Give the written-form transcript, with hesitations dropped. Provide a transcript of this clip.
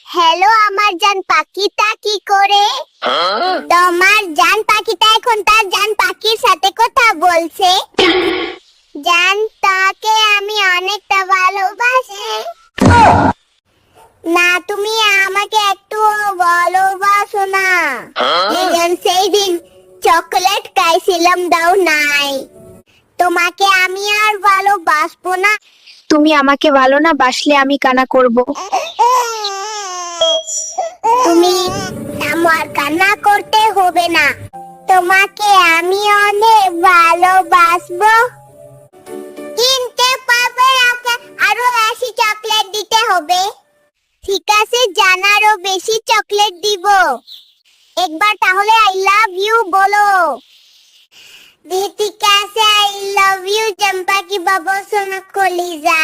Hello আমার জান পাখিটা কি করে? তোমার জান পাখিটা এখন তার জান পাখির সাথে কথা বলছে। জান তাকে আমি অনেকটা ভালোবাসি। না তুমি আমাকে একটু ভালোবাসো না। সেই দিন চকলেট খাইছিলাম দাও নাই। তোমাকে আমি আর ভালোবাসবো না। তুমি আমাকে ভালো না বাসলে আমি কানা করব। তুমি আমার কান্না করতে হবে না। তোমাকে আমি অনেক ভালোবাসবো। কিনতে পারবে আরো বেশি চকলেট দিতে হবে। ঠিক আছে জানারও বেশি চকলেট দিব। একবার তাহলে আই লাভ ইউ বলো। ঠিক আছে আই লাভ ইউ চম্পা কি বাবা সোনা কলিজা।